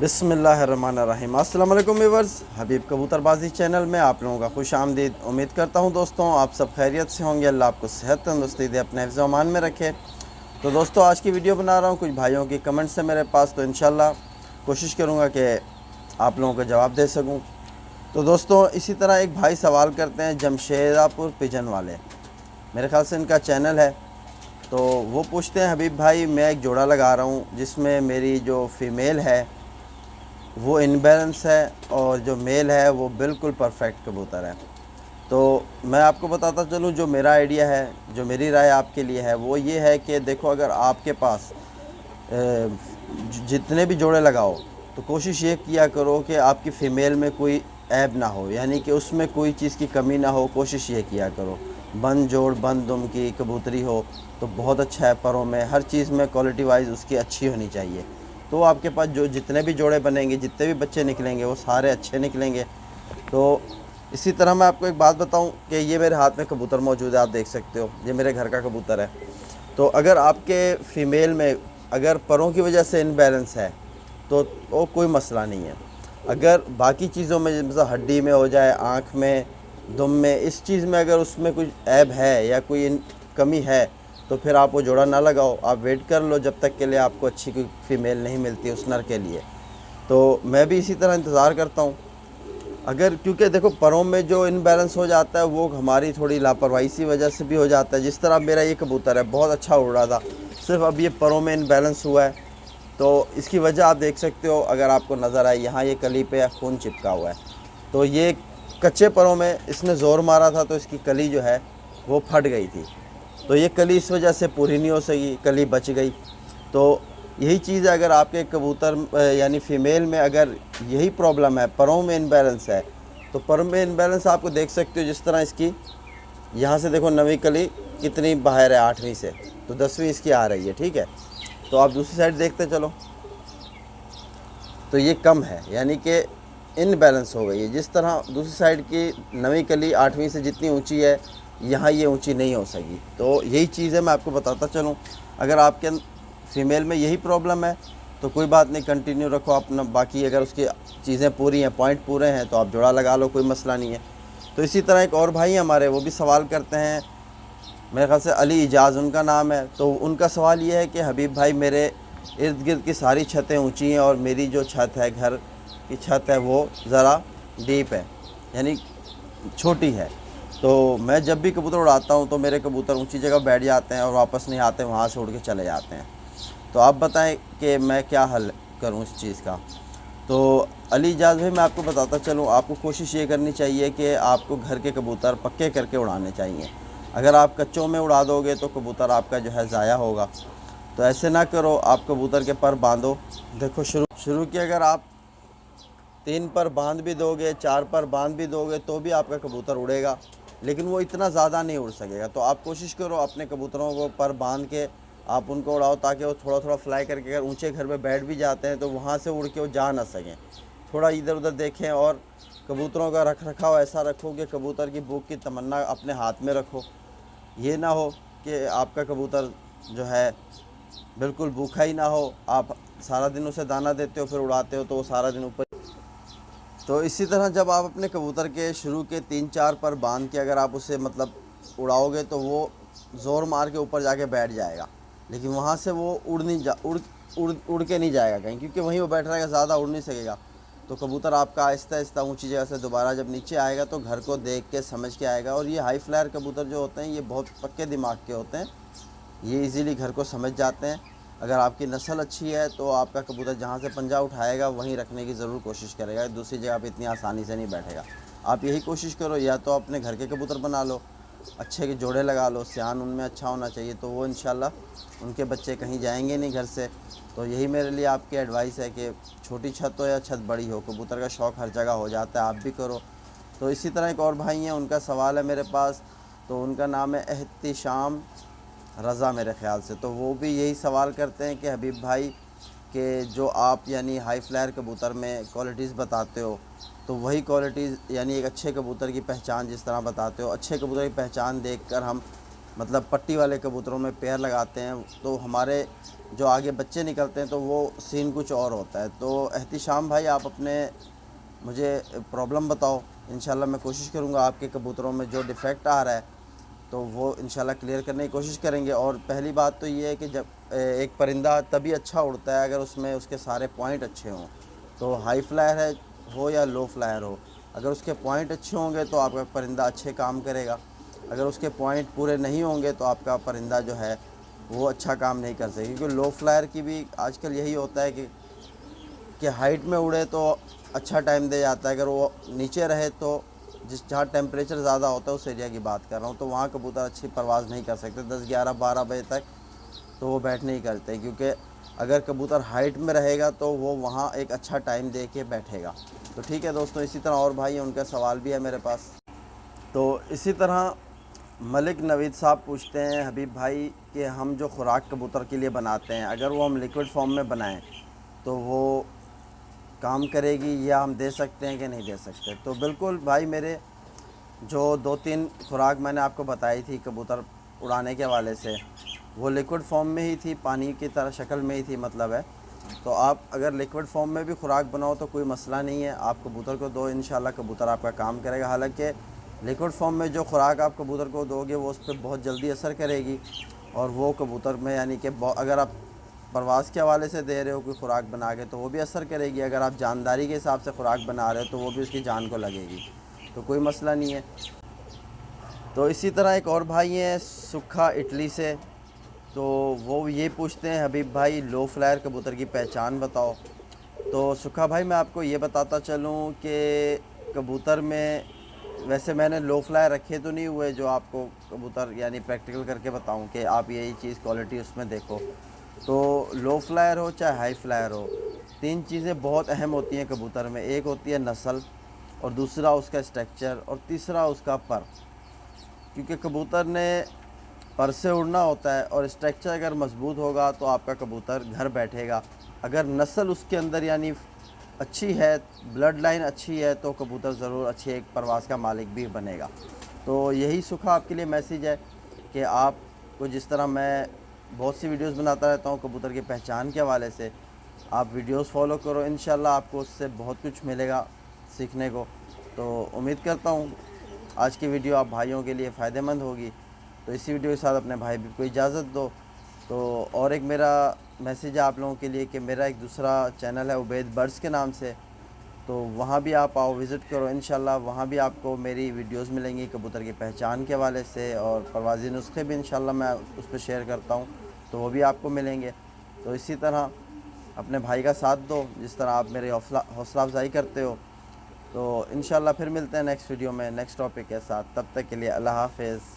बिस्मिल्लाहिर्रहमानिर्रहीम। अस्सलाम वालेकुम व्यूअर्स, हबीब कबूतरबाजी चैनल में आप लोगों का खुश आमदीद। उम्मीद करता हूं दोस्तों आप सब खैरियत से होंगे। अल्लाह आपको सेहत तंदुरुस्ती दे, अपने हिफ्ज़ अमान में रखे। तो दोस्तों आज की वीडियो बना रहा हूं, कुछ भाइयों की कमेंट्स है मेरे पास, तो इंशाल्लाह कोशिश करूंगा कि आप लोगों को जवाब दे सकूं। तो दोस्तों इसी तरह एक भाई सवाल करते हैं जमशेदापुर पिजन वाले, मेरे ख्याल से इनका चैनल है। तो वो पूछते हैं हबीब भाई मैं एक जोड़ा लगा रहा हूँ जिसमें मेरी जो फ़ीमेल है वो इनबैलेंस है और जो मेल है वो बिल्कुल परफेक्ट कबूतर है। तो मैं आपको बताता चलूँ, जो मेरा आइडिया है, जो मेरी राय आपके लिए है वो ये है कि देखो, अगर आपके पास जितने भी जोड़े लगाओ तो कोशिश ये किया करो कि आपकी फ़ीमेल में कोई ऐब ना हो, यानी कि उसमें कोई चीज़ की कमी ना हो। कोशिश ये किया करो बंद जोड़ बंद दुम की कबूतरी हो तो बहुत अच्छा है। परों में हर चीज़ में क्वालिटी वाइज उसकी अच्छी होनी चाहिए। तो आपके पास जो जितने भी जोड़े बनेंगे, जितने भी बच्चे निकलेंगे वो सारे अच्छे निकलेंगे। तो इसी तरह मैं आपको एक बात बताऊं कि ये मेरे हाथ में कबूतर मौजूद है, आप देख सकते हो, ये मेरे घर का कबूतर है। तो अगर आपके फ़ीमेल में अगर परों की वजह से इनबैलेंस है तो वो कोई मसला नहीं है। अगर बाकी चीज़ों में जैसे हड्डी में हो जाए, आँख में, दुम में, इस चीज़ में अगर उसमें कुछ ऐब है या कोई कमी है तो फिर आप वो जोड़ा ना लगाओ। आप वेट कर लो जब तक के लिए आपको अच्छी कोई फ़ीमेल नहीं मिलती उस नर के लिए। तो मैं भी इसी तरह इंतज़ार करता हूँ। अगर क्योंकि देखो परों में जो इनबैलेंस हो जाता है वो हमारी थोड़ी लापरवाही सी वजह से भी हो जाता है। जिस तरह मेरा ये कबूतर है बहुत अच्छा उड़ रहा था, सिर्फ अब ये परों में इनबैलेंस हुआ है। तो इसकी वजह आप देख सकते हो, अगर आपको नज़र आए यहाँ ये कली पे खून चिपका हुआ है। तो ये कच्चे परों में इसने ज़ोर मारा था तो इसकी कली जो है वो फट गई थी। तो ये कली इस वजह से पूरी नहीं हो सकी, कली बच गई। तो यही चीज़ है, अगर आपके कबूतर यानी फ़ीमेल में अगर यही प्रॉब्लम है, परों में इनबैलेंस है, तो परों में इनबैलेंस आपको देख सकते हो। जिस तरह इसकी यहाँ से देखो नवीं कली कितनी बाहर है 8वीं से, तो 10वीं इसकी आ रही है, ठीक है। तो आप दूसरी साइड देखते चलो तो ये कम है, यानी कि इनबैलेंस हो गई है। जिस तरह दूसरी साइड की नवीं कली 8वीं से जितनी ऊंची है, यहाँ ये ऊंची नहीं हो सकी। तो यही चीज़ है, मैं आपको बताता चलूँ। अगर आपके फ़ीमेल में यही प्रॉब्लम है तो कोई बात नहीं, कंटिन्यू रखो अपना। बाकी अगर उसकी चीज़ें पूरी हैं, पॉइंट पूरे हैं, तो आप जोड़ा लगा लो, कोई मसला नहीं है। तो इसी तरह एक और भाई हमारे, वो भी सवाल करते हैं, मेरे ख़्याल से अली इजाज़ उनका नाम है। तो उनका सवाल ये है कि हबीब भाई मेरे इर्द गिर्द की सारी छतें ऊँची हैं और मेरी जो छत है, घर की छत है, वो ज़रा डीप है, यानी छोटी है। तो मैं जब भी कबूतर उड़ाता हूँ तो मेरे कबूतर ऊंची जगह बैठ जाते हैं और वापस नहीं आते, वहाँ से उड़ के चले जाते हैं। तो आप बताएं कि मैं क्या हल करूँ इस चीज़ का। तो अली इजाज़ भाई मैं आपको बताता चलूँ, आपको कोशिश ये करनी चाहिए कि आपको घर के कबूतर पक्के करके उड़ाने चाहिए। अगर आप कच्चों में उड़ा दोगे तो कबूतर आपका जो है ज़ाया होगा। तो ऐसे ना करो, आप कबूतर के पर बांधो। देखो शुरू की अगर आप 3 पर बांध भी दोगे, 4 पर बांध भी दोगे तो भी आपका कबूतर उड़ेगा, लेकिन वो इतना ज़्यादा नहीं उड़ सकेगा। तो आप कोशिश करो अपने कबूतरों को पर बांध के आप उनको उड़ाओ, ताकि वो थोड़ा थोड़ा फ्लाई करके, अगर ऊंचे घर पे बैठ भी जाते हैं तो वहाँ से उड़ के वो जा ना सकें, थोड़ा इधर उधर देखें। और कबूतरों का रख रखाव ऐसा रखो कि कबूतर की भूख की तमन्ना अपने हाथ में रखो। ये ना हो कि आपका कबूतर जो है बिल्कुल भूखा ही ना हो, आप सारा दिन उसे दाना देते हो फिर उड़ाते हो तो वो सारा दिन ऊपर। तो इसी तरह जब आप अपने कबूतर के शुरू के 3-4 पर बांध के अगर आप उसे मतलब उड़ाओगे तो वो ज़ोर मार के ऊपर जाके बैठ जाएगा, लेकिन वहाँ से वो उड़ के नहीं जाएगा कहीं, क्योंकि वहीं वो बैठ रहेगा, ज़्यादा उड़ नहीं सकेगा। तो कबूतर आपका आहिस्ता आहिस्ता ऊंची जगह से दोबारा जब नीचे आएगा तो घर को देख के समझ के आएगा। और ये हाई फ्लायर कबूतर जो होते हैं ये बहुत पक्के दिमाग के होते हैं, ये इजीली घर को समझ जाते हैं। अगर आपकी नस्ल अच्छी है तो आपका कबूतर जहाँ से पंजा उठाएगा वहीं रखने की ज़रूर कोशिश करेगा, दूसरी जगह पे इतनी आसानी से नहीं बैठेगा। आप यही कोशिश करो, या तो अपने घर के कबूतर बना लो, अच्छे के जोड़े लगा लो, सियान उनमें अच्छा होना चाहिए, तो वो इंशाल्लाह उनके बच्चे कहीं जाएंगे नहीं घर से। तो यही मेरे लिए आपकी एडवाइस है कि छोटी छत हो या छत बड़ी हो, कबूतर का शौक़ हर जगह हो जाता है, आप भी करो। तो इसी तरह एक और भाई हैं, उनका सवाल है मेरे पास, तो उनका नाम है एहतिशाम रज़ा मेरे ख़्याल से। तो वो भी यही सवाल करते हैं कि हबीब भाई कि जो आप यानी हाई फ्लायर कबूतर में क्वालिटीज़ बताते हो, तो वही क्वालिटीज़ यानी एक अच्छे कबूतर की पहचान जिस तरह बताते हो, अच्छे कबूतर की पहचान देखकर हम مطلب پٹی والے کبوتروں میں پیر لگاتے ہیں تو ہمارے جو آگے بچے نکلتے ہیں تو وہ سین کچھ اور ہوتا ہے۔ تو احتشام بھائی آپ اپنے مجھے پرابلم بتاؤ، انشاءاللہ میں کوشش کروں گا آپ کے کبوتروں میں جو ڈیفیکٹ آ رہا ہے تو وہ انشاءاللہ کلیئر کرنے کی کوشش کریں گے۔ اور پہلی بات تو یہ ہے کہ جب ایک پرندہ تبھی اچھا اڑتا ہے اگر اس میں اس کے سارے پوائنٹ اچھے ہوں، تو ہائی فلائر ہے ہو یا لو فلائر ہو، اگر اس کے پوائنٹ اچھے ہوں گے تو آپ کا پرندہ اچھے کام کرے گا، اگر اس کے پوائنٹ پورے نہیں ہوں گے تو آپ کا پرندہ جو ہے وہ اچھا کام نہیں کر سکے۔ کیونکہ لو فلائر کی بھی آج کل یہی ہوتا ہے کہ ہائٹ میں اڑے تو اچھا ٹائم دے جاتا ہے، اگر وہ نیچے رہے تو جہاں ٹیمپریچر زیادہ ہوتا ہے اس ایریا کی بات کر رہا ہوں، تو وہاں کبوتر اچھی پرواز نہیں کر سکتے 10 11 12 بجے تک، تو وہ بیٹھ نہیں کرتے، کیونکہ اگر کبوتر ہائٹ میں رہے گا تو وہ وہاں ایک اچھا ٹائم دے کے بیٹھے گا۔ تو ٹھیک ہے دوستوں، اسی طرح اور بھائی ہیں، ان کا سوال بھی ہے میرے پاس۔ تو اسی طرح ملک نوید صاحب پوچھتے ہیں حبیب بھائی کہ ہم جو خوراک کبوتر کے لیے بناتے ہیں اگر وہ ہم لیکوڈ فارم میں بنائیں تو وہ کام کرے گی یا ہم دے سکتے ہیں کہ نہیں دے سکتے؟ تو بالکل بھائی، میرے جو 2-3 خوراک میں نے آپ کو بتائی تھی کبوتر اڑانے کے حوالے سے، وہ لیکوڈ فارم میں ہی تھی، پانی کی طرح شکل میں ہی تھی مطلب ہے۔ تو آپ اگر لیکوڈ فارم میں بھی خوراک بناؤ تو کوئی مسئلہ نہیں ہے، آپ کبوتر کو دو، انشاءاللہ کبوتر آپ کا کام کرے گا۔ حالانکہ لیکوڈ فارم میں جو خوراک آپ کبوتر کو دو گے وہ اس پہ بہت جلدی اثر کرے گی، اور وہ کبوتر میں یعنی کہ اگر آپ پرواز کے حوالے سے دے رہے ہو کوئی خوراک بنا کے تو وہ بھی اثر کرے گی، اگر آپ جانداری کے حساب سے خوراک بنا رہے ہو تو وہ بھی اس کی جان کو لگے گی، تو کوئی مسئلہ نہیں ہے۔ تو اسی طرح ایک اور بھائی ہیں سکھا اٹلی سے، تو وہ یہ پوچھتے ہیں حبیب بھائی لو فلائر کبوتر کی پہچان بتاؤ۔ تو سکھا بھائی میں آپ کو یہ بتاتا چلوں کہ کبوتر میں ویسے میں نے لو فلائر رکھے تو نہیں ہوئے جو آپ کو کبوتر یعنی پریکٹیکل کر کے بتاؤں کہ آپ یہی چیز کوالٹی اس میں دیکھو۔ تو لو فلائر ہو چاہے ہائی فلائر ہو، 3 چیزیں بہت اہم ہوتی ہیں کبوتر میں، ایک ہوتی ہے نسل، اور دوسرا اس کا اسٹرکچر، اور تیسرا اس کا پر۔ کیونکہ کبوتر نے پر سے اڑنا ہوتا ہے، اور اسٹرکچر اگر مضبوط ہوگا تو آپ کا کبوتر گھر بیٹھے گا، اگر نسل اس کے اندر یعنی اچھی ہے، بلڈ لائن اچھی ہے، تو کبوتر ضرور اچھی ایک پرواز کا مالک بھی بنے گا۔ تو یہی سکھا آپ کے لیے میسیج ہے کہ آپ کو جس طرح میں بہت سی ویڈیوز بناتا رہتا ہوں کبوتر کی پہچان کے حوالے سے، آپ ویڈیوز فالو کرو، انشاءاللہ آپ کو اس سے بہت کچھ ملے گا سیکھنے کو۔ تو امید کرتا ہوں آج کی ویڈیو آپ بھائیوں کے لیے فائدہ مند ہوگی۔ تو اسی ویڈیو کے ساتھ اپنے بھائی کو اجازت دو۔ تو اور ایک میرا میسیج ہے آپ لوگوں کے لیے کہ میرا ایک دوسرا چینل ہے عبید برڈز کے نام سے، تو وہاں بھی آپ آؤ، وزٹ کرو، انشاءاللہ وہاں بھی آپ کو میری ویڈیوز ملیں گی کبوتر کی پہچان کے حوالے سے، اور پروازی نسخے بھی انشاءاللہ میں اس پہ شیئر کرتا ہوں، تو وہ بھی آپ کو ملیں گے۔ تو اسی طرح اپنے بھائی کا ساتھ دو جس طرح آپ میری حوصلہ افزائی کرتے ہو۔ تو انشاءاللہ پھر ملتے ہیں نیکسٹ ویڈیو میں نیکسٹ ٹاپک کے ساتھ، تب تک کے لیے اللہ حافظ۔